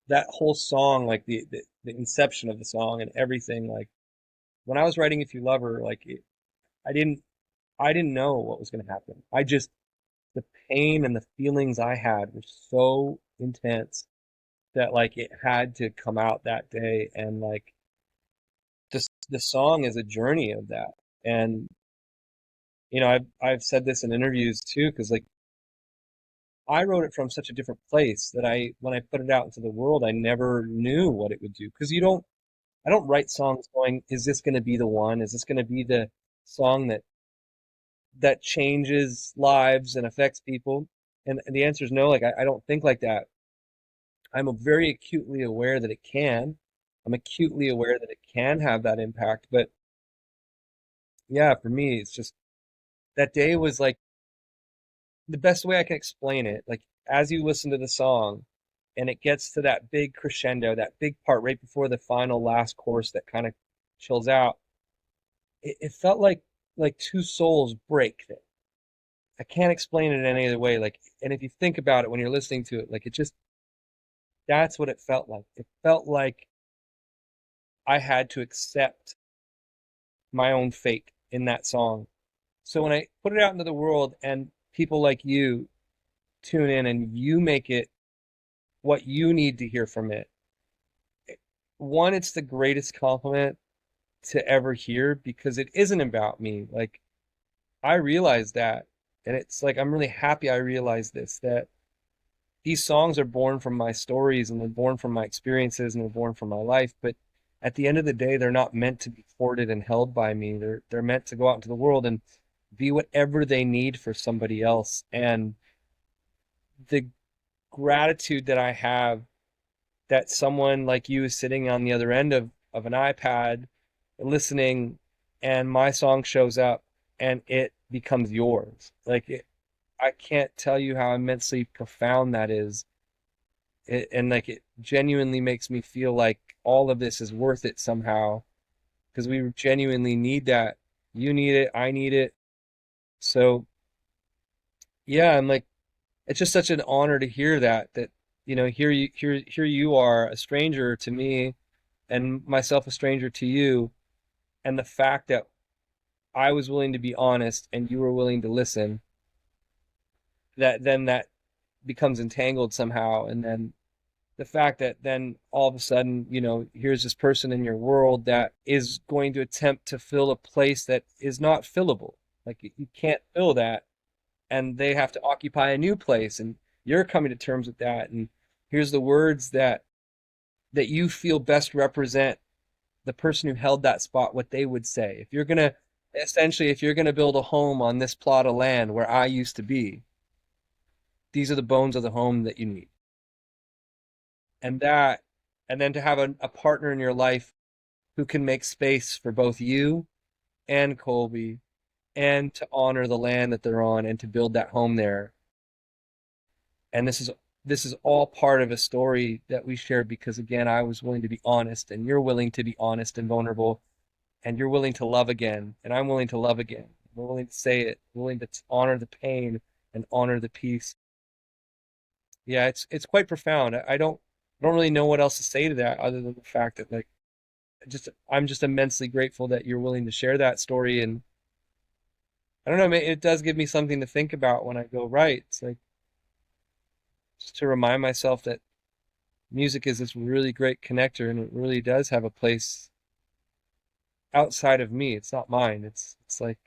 that whole song, like the inception of the song and everything. Like when I was writing If You Love Her, I didn't I didn't know what was going to happen. I just the pain and the feelings I had were so intense that like it had to come out that day, and like the song is a journey of that. And I've said this in interviews too, because like I wrote it from such a different place that I when I put it out into the world, I never knew what it would do. Because I don't write songs going, is this going to be the one? Is this going to be the song that changes lives and affects people? And the answer is no. Like I don't think like that. I'm very acutely aware that it can. I'm acutely aware that it can have that impact. But yeah, for me, it's just that day was like the best way I can explain it. Like as you listen to the song and it gets to that big crescendo, that big part right before the final last chorus that kind of chills out, it felt like two souls break there. I can't explain it any other way. Like, and if you think about it when you're listening to it, like it just that's what it felt like. It felt like I had to accept my own fate in that song. So when I put it out into the world and people like you tune in and you make it what you need to hear from it, one, it's the greatest compliment to ever hear because it isn't about me. Like I realize that. And it's like I'm really happy I realized this, that these songs are born from my stories and they're born from my experiences and they're born from my life. But at the end of the day, they're not meant to be hoarded and held by me. They're meant to go out into the world and be whatever they need for somebody else. And the gratitude that I have that someone like you is sitting on the other end of an iPad listening and my song shows up and it becomes yours. I can't tell you how immensely profound that is. And like it genuinely makes me feel like all of this is worth it somehow because we genuinely need that. You need it, I need it. So yeah, I'm like it's just such an honor to hear that here you are a stranger to me and myself a stranger to you, and the fact that I was willing to be honest and you were willing to listen, that then that becomes entangled somehow. And then the fact that then all of a sudden, here's this person in your world that is going to attempt to fill a place that is not fillable. Like you can't fill that, and they have to occupy a new place, and you're coming to terms with that. And here's the words that you feel best represent the person who held that spot, what they would say. If you're gonna build a home on this plot of land where I used to be, these are the bones of the home that you need. And that, and then to have a partner in your life who can make space for both you and Colby, and to honor the land that they're on and to build that home there. And this is all part of a story that we shared because again, I was willing to be honest and you're willing to be honest and vulnerable, and you're willing to love again and I'm willing to love again. We're willing to say it, willing to honor the pain and honor the peace. Yeah, it's quite profound. I don't really know what else to say to that other than the fact that like just I'm just immensely grateful that you're willing to share that story. And I don't know, it does give me something to think about when I go write. It's like just to remind myself that music is this really great connector and it really does have a place outside of me. It's not mine. It's like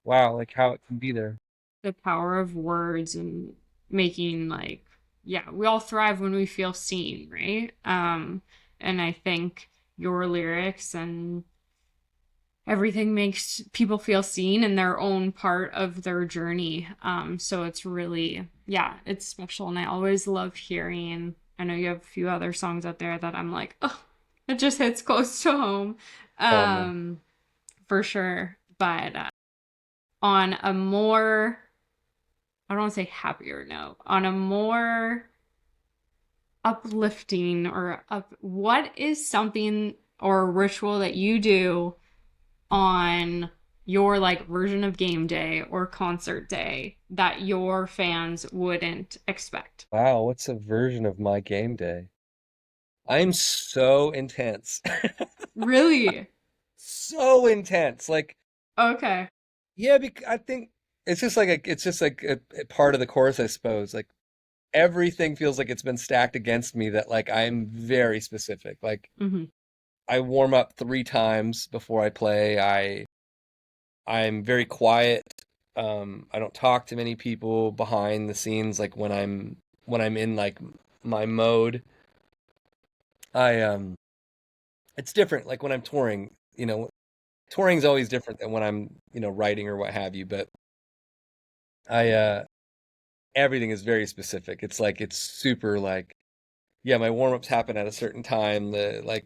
wow, like how it can be there. The power of words and making like, yeah, we all thrive when we feel seen, right? And I think your lyrics and everything makes people feel seen in their own part of their journey. So it's really, yeah, it's special. And I always love hearing, I know you have a few other songs out there that I'm like, oh, it just hits close to home, Oh man. um, for sure. But on a more, I don't want to say happier note, on a more uplifting or up, what is something or a ritual that you do on your like version of game day or concert day that your fans wouldn't expect? Wow, what's a version of my game day? I'm so intense. Really? So intense. Like, Okay. yeah, I think it's just like a part of the course, I suppose. Like everything feels like it's been stacked against me that like I'm very specific. Like Hmm. I warm up 3 times before I play. I'm very quiet. I don't talk to many people behind the scenes. Like when I'm in like my mode, I it's different. Like when I'm touring, touring's always different than when I'm writing or what have you. But I everything is very specific. It's like it's super like yeah, my warm-ups happen at a certain time. The like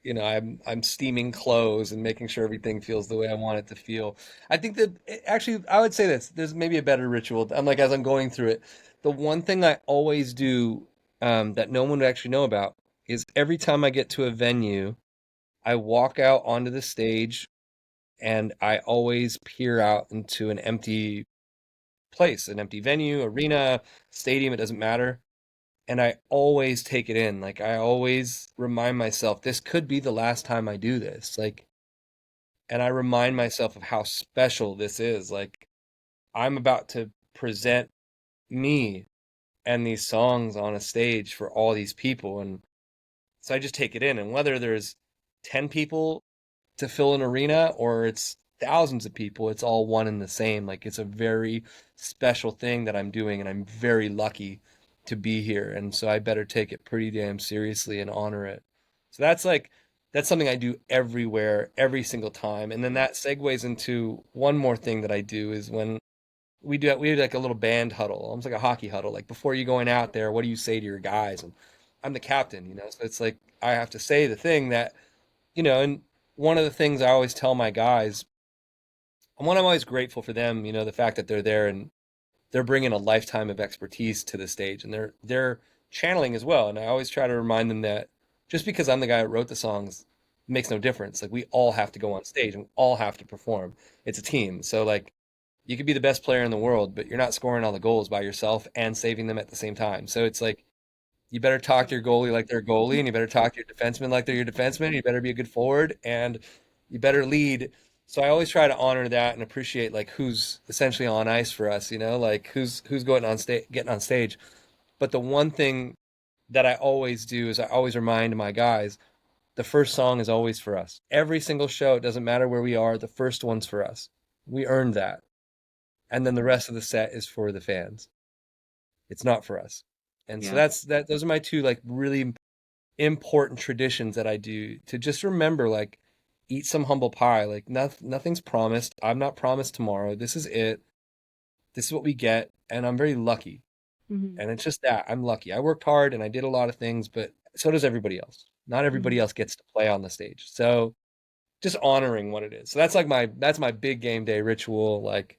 I'm steaming clothes and making sure everything feels the way I want it to feel. I think that actually I would say this. There's maybe a better ritual. I'm like as I'm going through it, the one thing I always do that no one would actually know about is every time I get to a venue, I walk out onto the stage and I always peer out into an empty place, an empty venue, arena, stadium, it doesn't matter. And I always take it in. Like I always remind myself this could be the last time I do this. Like and I remind myself of how special this is. Like I'm about to present me and these songs on a stage for all these people, and so I just take it in, and whether there's 10 people to fill an arena or it's thousands of people, it's all one and the same. Like it's a very special thing that I'm doing, and I'm very lucky to be here. And so I better take it pretty damn seriously and honor it. So that's something I do everywhere, every single time. And then that segues into one more thing that I do is when we do like a little band huddle, almost like a hockey huddle. Like before you going out there, what do you say to your guys? And I'm the captain. So it's like I have to say the thing that and one of the things I always tell my guys, and one I'm always grateful for them, the fact that they're there and they're bringing a lifetime of expertise to the stage and they're channeling as well. And I always try to remind them that just because I'm the guy that wrote the songs makes no difference. Like we all have to go on stage and we all have to perform. It's a team. So like you could be the best player in the world, but you're not scoring all the goals by yourself and saving them at the same time. So it's like you better talk to your goalie like they're a goalie, and you better talk to your defenseman like they're your defenseman. You better be a good forward, and you better lead So I always try to honor that and appreciate like who's essentially on ice for us, you know, like who's going on stage, getting on stage. But the one thing that I always do is I always remind my guys the first song is always for us. Every single show, it doesn't matter where we are, the first one's for us. We earned that. And then the rest of the set is for the fans. It's not for us. And so Yeah. that's that those are my two like really important traditions that I do to just remember like eat some humble pie. Like nothing's promised. I'm not promised tomorrow. This is it. This is what we get and I'm very lucky. Hmm. And it's just that I'm lucky. I worked hard and I did a lot of things, but so does everybody else. Not everybody Hmm. else gets to play on the stage. So just honoring what it is. So that's like my big game day ritual. Like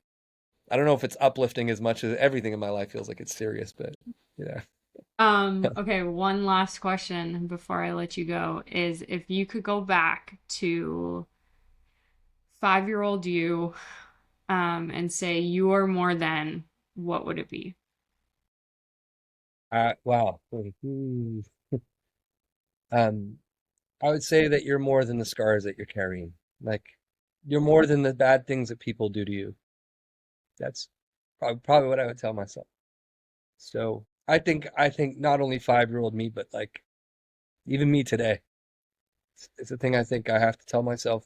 I don't know if it's uplifting as much as everything in my life feels like it's serious, but you know. Okay, one last question before I let you go is if you could go back to 5-year-old you, and say you are more than, what would it be? Wow. Um, I would say that you're more than the scars that you're carrying. Like you're more than the bad things that people do to you. That's probably what I would tell myself. So I think not only 5-year-old me, but like even me today. It's a thing I think I have to tell myself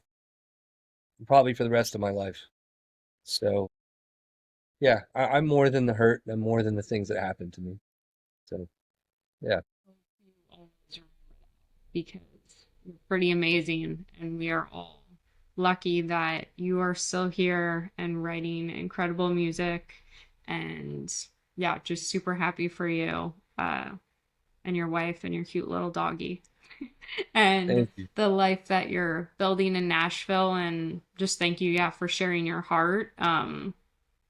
probably for the rest of my life. So yeah, I'm more than the hurt. I'm more than the things that happened to me. So yeah, Because you're pretty amazing, and we are all lucky that you are still here and writing incredible music. And yeah, just super happy for you, and your wife and your cute little doggy, and thank you. the life that you're building in Nashville. And just thank you, yeah, for sharing your heart,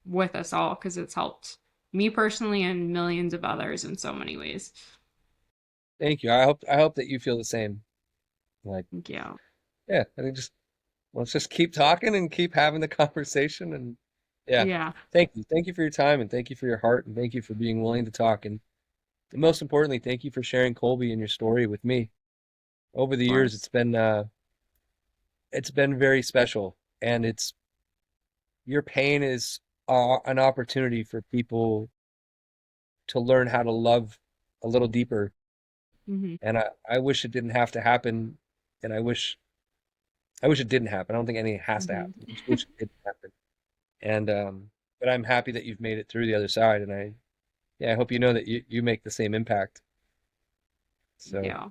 with us all, because it's helped me personally and millions of others in so many ways. Thank you. I hope that you feel the same. Like Thank you. yeah, I think just let's just keep talking and keep having the conversation and yeah. Yeah, of Thank you. Thank you for your time and thank you for your heart and thank you for being willing to talk and most importantly, thank you for sharing Colby and your story with me. Over the years, course. it's been very special and it's your pain is an opportunity for people to learn how to love a little deeper. Hmm. And I wish it didn't have to happen and I wish it didn't happen. I don't think anything has to Hmm. happen. I just wish it didn't happen. And but I'm happy that you've made it through the other side and I hope you know that you make the same impact. So Yeah.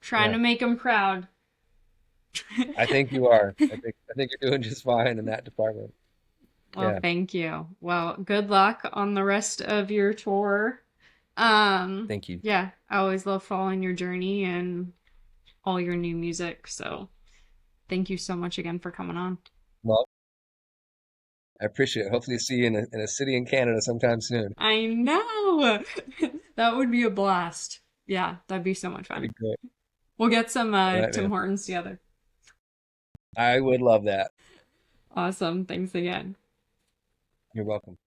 Trying yeah, to make him proud. I think you are. I think you're doing just fine in that department. Well, Yeah, thank you. Well, good luck on the rest of your tour. thank you. Yeah, I always love following your journey and all your new music. So thank you so much again for coming on. Well, I appreciate it. Hopefully see you in a city in Canada sometime soon. I know. That would be a blast. Yeah, that'd be so much That'd fun. be great. We'll get some All right, Tim man. Hortons together. I would love that. Awesome. Thanks again. You're welcome.